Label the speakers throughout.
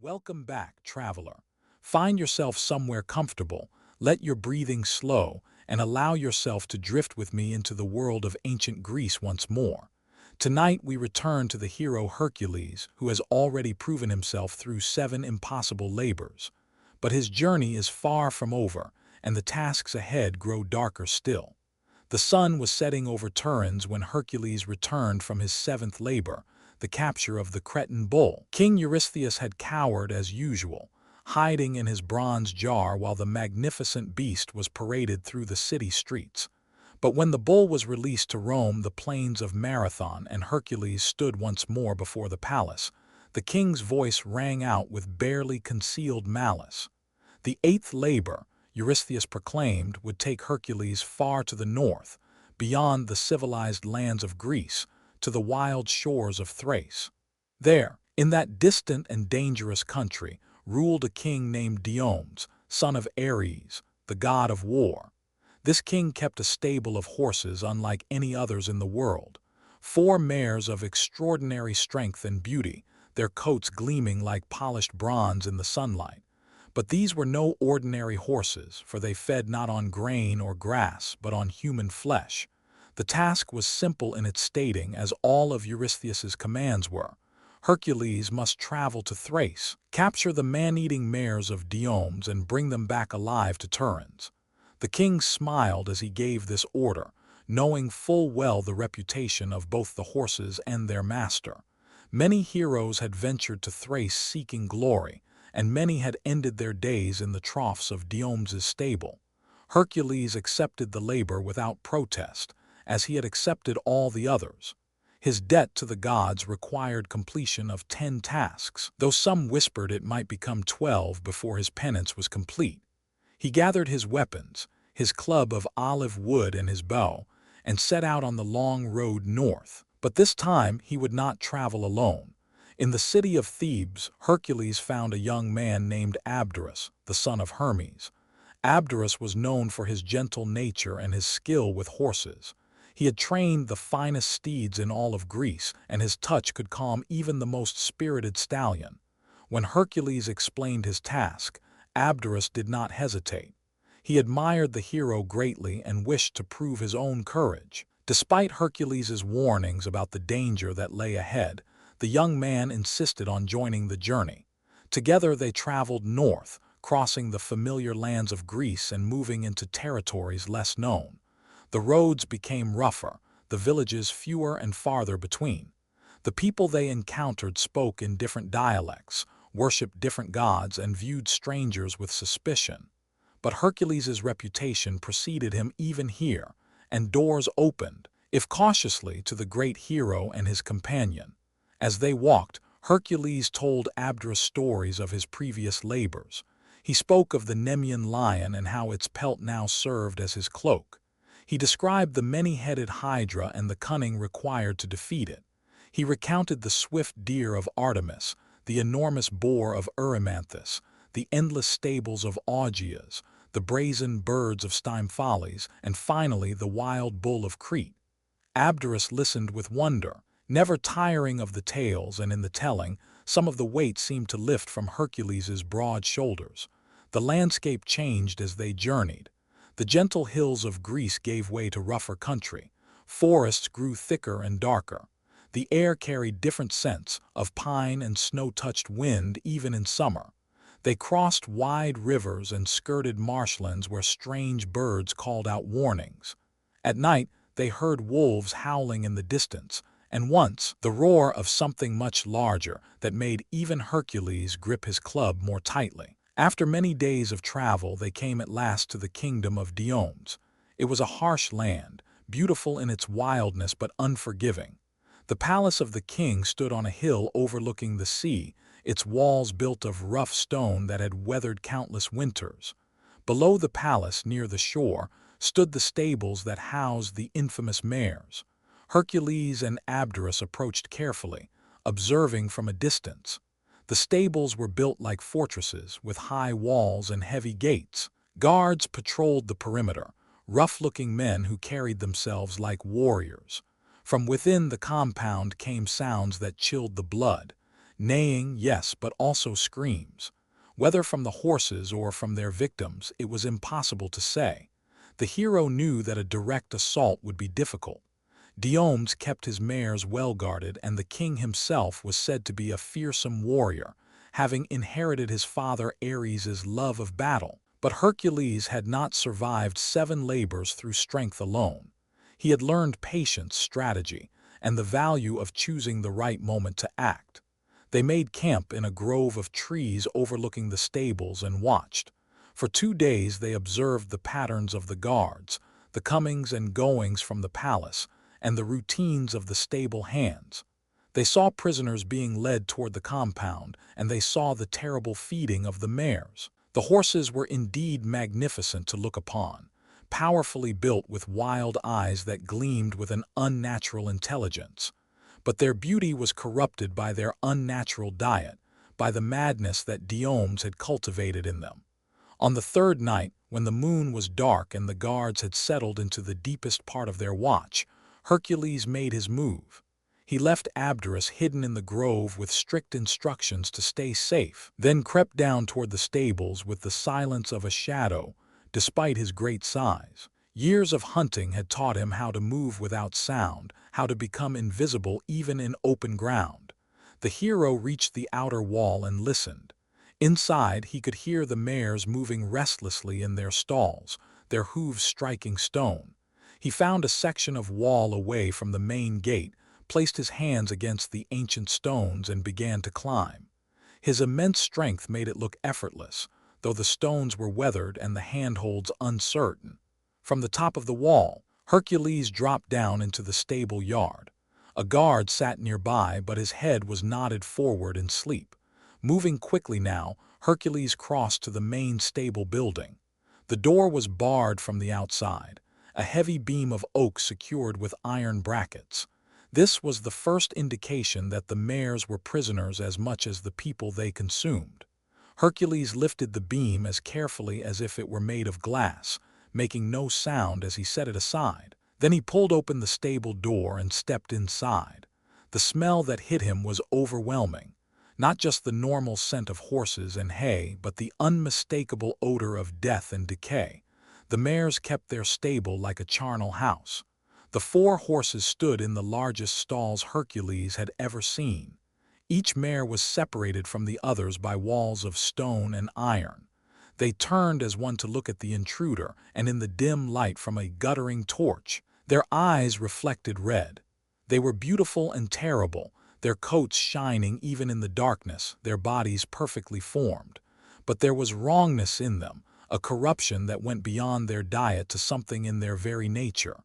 Speaker 1: Welcome back, traveler. Find yourself somewhere comfortable, let your breathing slow, and allow yourself to drift with me into the world of ancient Greece once more. Tonight we return to the hero Hercules, who has already proven himself through 7 impossible labors. But his journey is far from over, and the tasks ahead grow darker still. The sun was setting over Turin's when Hercules returned from his 7th labor, the capture of the Cretan bull. King Eurystheus had cowered as usual, hiding in his bronze jar while the magnificent beast was paraded through the city streets. But when the bull was released to roam the plains of Marathon and Hercules stood once more before the palace, the king's voice rang out with barely concealed malice. The 8th labor, Eurystheus proclaimed, would take Hercules far to the north, beyond the civilized lands of Greece, to the wild shores of Thrace. There, in that distant and dangerous country, ruled a king named Diomedes, son of Ares, the god of war. This king kept a stable of horses unlike any others in the world, 4 mares of extraordinary strength and beauty, their coats gleaming like polished bronze in the sunlight. But these were no ordinary horses, for they fed not on grain or grass, but on human flesh. The task was simple in its stating, as all of Eurystheus's commands were. Hercules must travel to Thrace, capture the man-eating mares of Diomedes, and bring them back alive to Turin's. The king smiled as he gave this order, knowing full well the reputation of both the horses and their master. Many heroes had ventured to Thrace seeking glory, and many had ended their days in the troughs of Diomedes's stable. Hercules accepted the labor without protest, as he had accepted all the others. His debt to the gods required completion of 10 tasks, though some whispered it might become 12 before his penance was complete. He gathered his weapons, his club of olive wood and his bow, and set out on the long road north. But this time he would not travel alone. In the city of Thebes, Hercules found a young man named Abderus, the son of Hermes. Abderus was known for his gentle nature and his skill with horses. He had trained the finest steeds in all of Greece, and his touch could calm even the most spirited stallion. When Hercules explained his task, Abderus did not hesitate. He admired the hero greatly and wished to prove his own courage. Despite Hercules's warnings about the danger that lay ahead, the young man insisted on joining the journey. Together they traveled north, crossing the familiar lands of Greece and moving into territories less known. The roads became rougher, the villages fewer and farther between. The people they encountered spoke in different dialects, worshipped different gods, and viewed strangers with suspicion. But Hercules's reputation preceded him even here, and doors opened, if cautiously, to the great hero and his companion. As they walked, Hercules told Abderus stories of his previous labors. He spoke of the Nemean lion and how its pelt now served as his cloak. He described the many-headed hydra and the cunning required to defeat it. He recounted the swift deer of Artemis, the enormous boar of Erymanthus, the endless stables of Augeas, the brazen birds of Stymphales, and finally the wild bull of Crete. Abderus listened with wonder, never tiring of the tales, and in the telling, some of the weight seemed to lift from Hercules's broad shoulders. The landscape changed as they journeyed. The gentle hills of Greece gave way to rougher country. Forests grew thicker and darker. The air carried different scents of pine and snow-touched wind even in summer. They crossed wide rivers and skirted marshlands where strange birds called out warnings. At night, they heard wolves howling in the distance, and once the roar of something much larger that made even Hercules grip his club more tightly. After many days of travel, they came at last to the kingdom of Diomedes. It was a harsh land, beautiful in its wildness but unforgiving. The palace of the king stood on a hill overlooking the sea, its walls built of rough stone that had weathered countless winters. Below the palace, near the shore, stood the stables that housed the infamous mares. Hercules and Abderus approached carefully, observing from a distance. The stables were built like fortresses, with high walls and heavy gates. Guards patrolled the perimeter, rough-looking men who carried themselves like warriors. From within the compound came sounds that chilled the blood. Neighing, yes, but also screams. Whether from the horses or from their victims, it was impossible to say. The hero knew that a direct assault would be difficult. Diomedes kept his mares well guarded, and the king himself was said to be a fearsome warrior, having inherited his father Ares's love of battle. But Hercules had not survived 7 labors through strength alone. He had learned patience, strategy, and the value of choosing the right moment to act. They made camp in a grove of trees overlooking the stables and watched. For 2 days they observed the patterns of the guards, the comings and goings from the palace, and the routines of the stable hands. They saw prisoners being led toward the compound, and they saw the terrible feeding of the mares. The horses were indeed magnificent to look upon, powerfully built with wild eyes that gleamed with an unnatural intelligence. But their beauty was corrupted by their unnatural diet, by the madness that Diomedes had cultivated in them. On the 3rd night, when the moon was dark and the guards had settled into the deepest part of their watch, Hercules made his move. He left Abderus hidden in the grove with strict instructions to stay safe, then crept down toward the stables with the silence of a shadow, despite his great size. Years of hunting had taught him how to move without sound, how to become invisible even in open ground. The hero reached the outer wall and listened. Inside, he could hear the mares moving restlessly in their stalls, their hooves striking stone. He found a section of wall away from the main gate, placed his hands against the ancient stones and began to climb. His immense strength made it look effortless, though the stones were weathered and the handholds uncertain. From the top of the wall, Hercules dropped down into the stable yard. A guard sat nearby, but his head was nodded forward in sleep. Moving quickly now, Hercules crossed to the main stable building. The door was barred from the outside, a heavy beam of oak secured with iron brackets. This was the first indication that the mares were prisoners as much as the people they consumed. Hercules lifted the beam as carefully as if it were made of glass, making no sound as he set it aside. Then he pulled open the stable door and stepped inside. The smell that hit him was overwhelming. Not just the normal scent of horses and hay, but the unmistakable odor of death and decay. The mares kept their stable like a charnel house. The 4 horses stood in the largest stalls Hercules had ever seen. Each mare was separated from the others by walls of stone and iron. They turned as one to look at the intruder, and in the dim light from a guttering torch, their eyes reflected red. They were beautiful and terrible, their coats shining even in the darkness, their bodies perfectly formed. But there was wrongness in them, a corruption that went beyond their diet to something in their very nature.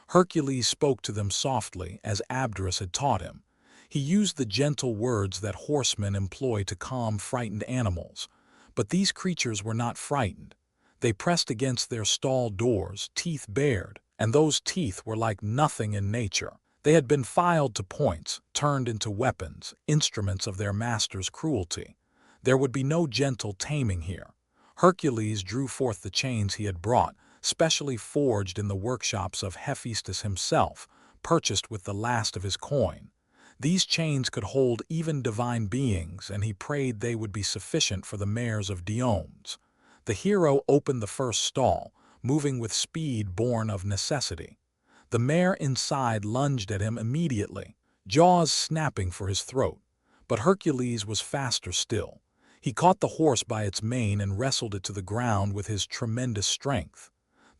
Speaker 1: Hercules spoke to them softly, as Abderus had taught him. He used the gentle words that horsemen employ to calm frightened animals. But these creatures were not frightened. They pressed against their stall doors, teeth bared, and those teeth were like nothing in nature. They had been filed to points, turned into weapons, instruments of their master's cruelty. There would be no gentle taming here. Hercules drew forth the chains he had brought, specially forged in the workshops of Hephaestus himself, purchased with the last of his coin. These chains could hold even divine beings, and he prayed they would be sufficient for the mares of Diomedes. The hero opened the first stall, moving with speed born of necessity. The mare inside lunged at him immediately, jaws snapping for his throat. But Hercules was faster still. He caught the horse by its mane and wrestled it to the ground with his tremendous strength.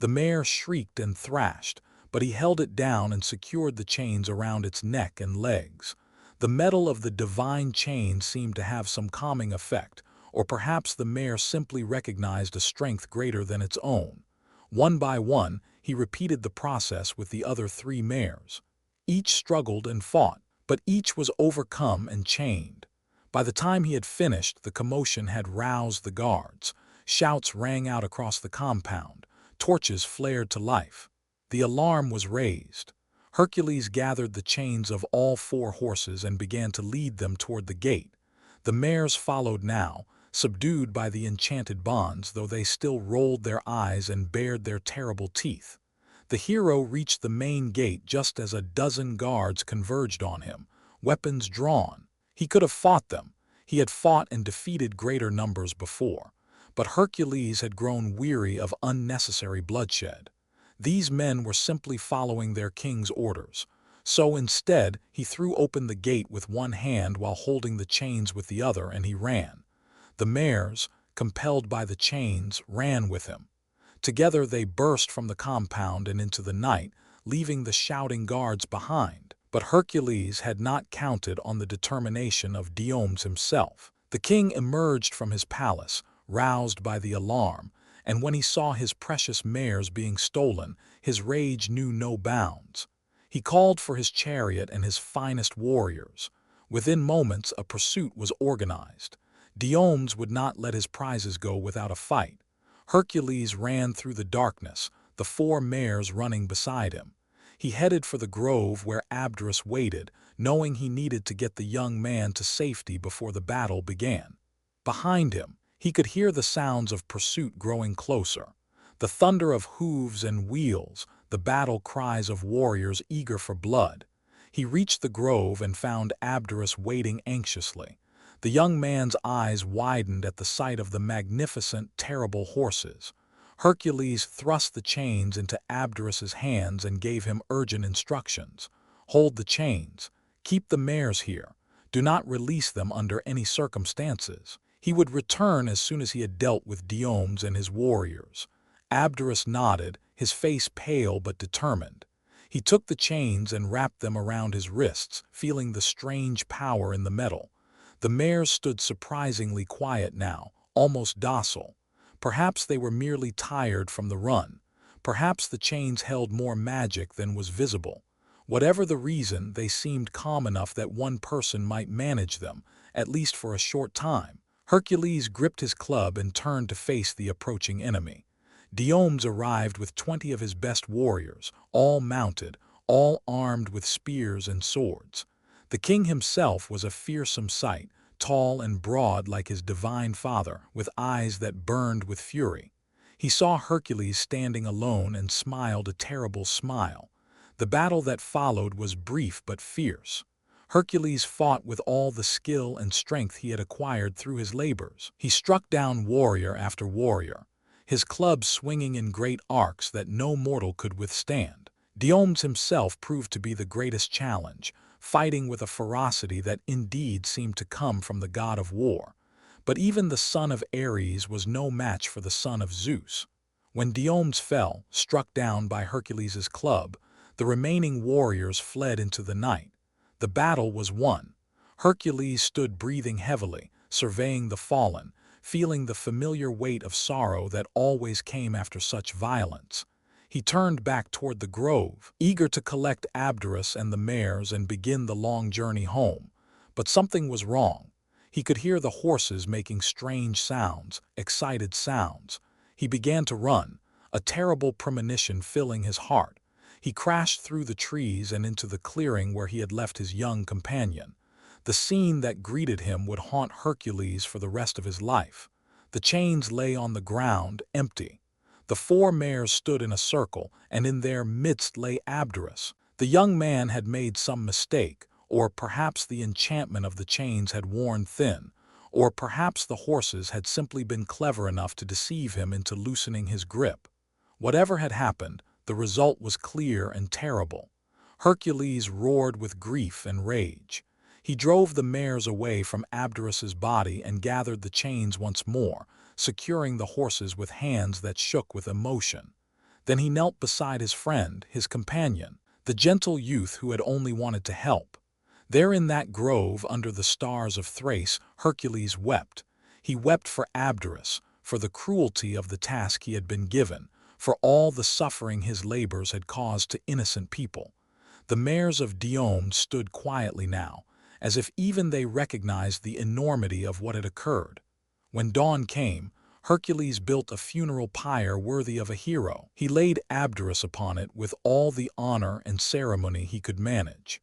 Speaker 1: The mare shrieked and thrashed, but he held it down and secured the chains around its neck and legs. The metal of the divine chain seemed to have some calming effect, or perhaps the mare simply recognized a strength greater than its own. One by one, he repeated the process with the other 3 mares. Each struggled and fought, but each was overcome and chained. By the time he had finished, the commotion had roused the guards. Shouts rang out across the compound. Torches flared to life. The alarm was raised. Hercules gathered the chains of all 4 horses and began to lead them toward the gate. The mares followed now, subdued by the enchanted bonds, though they still rolled their eyes and bared their terrible teeth. The hero reached the main gate just as a dozen guards converged on him, weapons drawn. He could have fought them. He had fought and defeated greater numbers before. But Hercules had grown weary of unnecessary bloodshed. These men were simply following their king's orders. So instead, he threw open the gate with one hand while holding the chains with the other, and he ran. The mares, compelled by the chains, ran with him. Together they burst from the compound and into the night, leaving the shouting guards behind. But Hercules had not counted on the determination of Diomedes himself. The king emerged from his palace, roused by the alarm, and when he saw his precious mares being stolen, his rage knew no bounds. He called for his chariot and his finest warriors. Within moments, a pursuit was organized. Diomedes would not let his prizes go without a fight. Hercules ran through the darkness, the 4 mares running beside him. He headed for the grove where Abderus waited, knowing he needed to get the young man to safety before the battle began. Behind him, he could hear the sounds of pursuit growing closer. The thunder of hooves and wheels, the battle cries of warriors eager for blood. He reached the grove and found Abderus waiting anxiously. The young man's eyes widened at the sight of the magnificent, terrible horses. Hercules thrust the chains into Abderus's hands and gave him urgent instructions. Hold the chains. Keep the mares here. Do not release them under any circumstances. He would return as soon as he had dealt with Diomedes and his warriors. Abderus nodded, his face pale but determined. He took the chains and wrapped them around his wrists, feeling the strange power in the metal. The mares stood surprisingly quiet now, almost docile. Perhaps they were merely tired from the run. Perhaps the chains held more magic than was visible. Whatever the reason, they seemed calm enough that one person might manage them, at least for a short time. Hercules gripped his club and turned to face the approaching enemy. Diomedes arrived with 20 of his best warriors, all mounted, all armed with spears and swords. The king himself was a fearsome sight, tall and broad like his divine father, with eyes that burned with fury. He saw Hercules standing alone and smiled a terrible smile. The battle that followed was brief but fierce. Hercules fought with all the skill and strength he had acquired through his labors. He struck down warrior after warrior, his club swinging in great arcs that no mortal could withstand. Diomedes himself proved to be the greatest challenge, fighting with a ferocity that indeed seemed to come from the god of war. But even the son of Ares was no match for the son of Zeus. When Diomedes fell, struck down by Hercules' club, the remaining warriors fled into the night. The battle was won. Hercules stood breathing heavily, surveying the fallen, feeling the familiar weight of sorrow that always came after such violence. He turned back toward the grove, eager to collect Abderus and the mares and begin the long journey home. But something was wrong. He could hear the horses making strange sounds, excited sounds. He began to run, a terrible premonition filling his heart. He crashed through the trees and into the clearing where he had left his young companion. The scene that greeted him would haunt Hercules for the rest of his life. The chains lay on the ground, empty. The 4 mares stood in a circle, and in their midst lay Abderus. The young man had made some mistake, or perhaps the enchantment of the chains had worn thin, or perhaps the horses had simply been clever enough to deceive him into loosening his grip. Whatever had happened, the result was clear and terrible. Hercules roared with grief and rage. He drove the mares away from Abderus's body and gathered the chains once more, securing the horses with hands that shook with emotion. Then he knelt beside his friend, his companion, the gentle youth who had only wanted to help. There in that grove under the stars of Thrace, Hercules wept. He wept for Abderus, for the cruelty of the task he had been given, for all the suffering his labors had caused to innocent people. The mares of Diomedes stood quietly now, as if even they recognized the enormity of what had occurred. When dawn came, Hercules built a funeral pyre worthy of a hero. He laid Abderus upon it with all the honor and ceremony he could manage.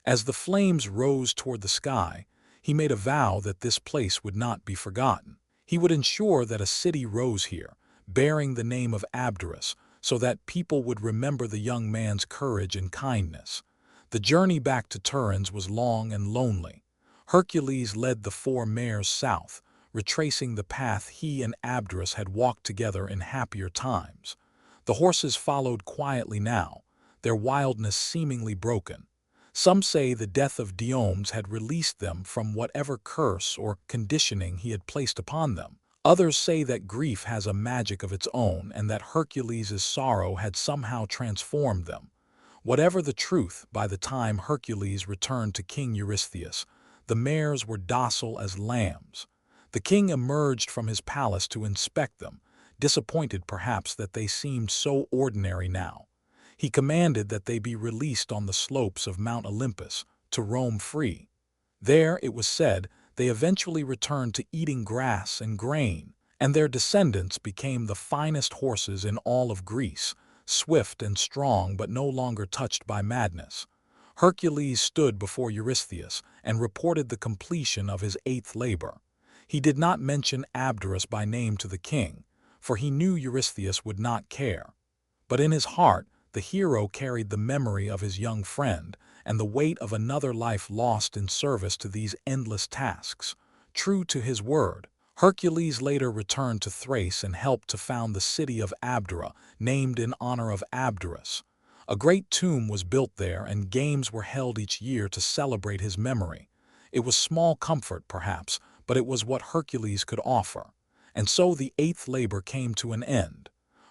Speaker 1: As the flames rose toward the sky, he made a vow that this place would not be forgotten. He would ensure that a city rose here, bearing the name of Abderus, so that people would remember the young man's courage and kindness. The journey back to Turin's was long and lonely. Hercules led the 4 mares south, retracing the path he and Abderus had walked together in happier times. The horses followed quietly now, their wildness seemingly broken. Some say the death of Diomedes had released them from whatever curse or conditioning he had placed upon them. Others say that grief has a magic of its own and that Hercules' sorrow had somehow transformed them. Whatever the truth, by the time Hercules returned to King Eurystheus, the mares were docile as lambs. The king emerged from his palace to inspect them, disappointed perhaps that they seemed so ordinary now. He commanded that they be released on the slopes of Mount Olympus, to roam free. There, it was said, they eventually returned to eating grass and grain, and their descendants became the finest horses in all of Greece, swift and strong but no longer touched by madness. Hercules stood before Eurystheus and reported the completion of his 8th labor. He did not mention Abderus by name to the king, for he knew Eurystheus would not care. But in his heart, the hero carried the memory of his young friend and the weight of another life lost in service to these endless tasks. True to his word, Hercules later returned to Thrace and helped to found the city of Abdera, named in honor of Abderus. A great tomb was built there and games were held each year to celebrate his memory. It was small comfort, perhaps, but it was what Hercules could offer. And so the 8th labor came to an end.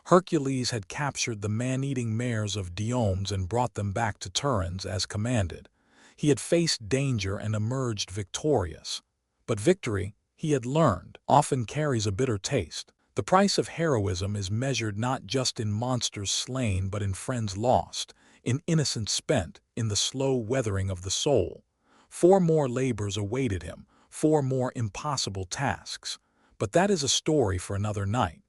Speaker 1: Hercules had captured the man-eating mares of Diomedes and brought them back to Turin's as commanded. He had faced danger and emerged victorious. But victory, he had learned, often carries a bitter taste. The price of heroism is measured not just in monsters slain but in friends lost, in innocence spent, in the slow weathering of the soul. 4 more labors awaited him, 4 more impossible tasks. But that is a story for another night.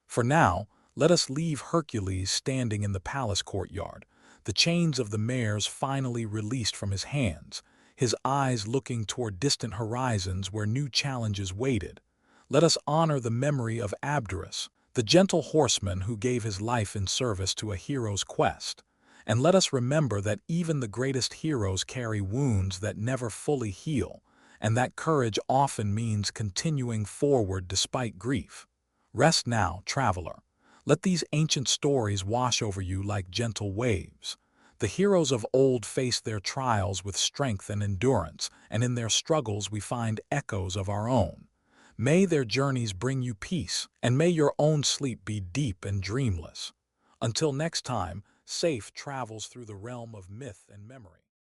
Speaker 1: For now, let us leave Hercules standing in the palace courtyard, the chains of the mares finally released from his hands, his eyes looking toward distant horizons where new challenges waited. Let us honor the memory of Abderus, the gentle horseman who gave his life in service to a hero's quest. And let us remember that even the greatest heroes carry wounds that never fully heal, and that courage often means continuing forward despite grief. Rest now, traveler. Let these ancient stories wash over you like gentle waves. The heroes of old faced their trials with strength and endurance, and in their struggles we find echoes of our own. May their journeys bring you peace, and may your own sleep be deep and dreamless. Until next time, safe travels through the realm of myth and memory.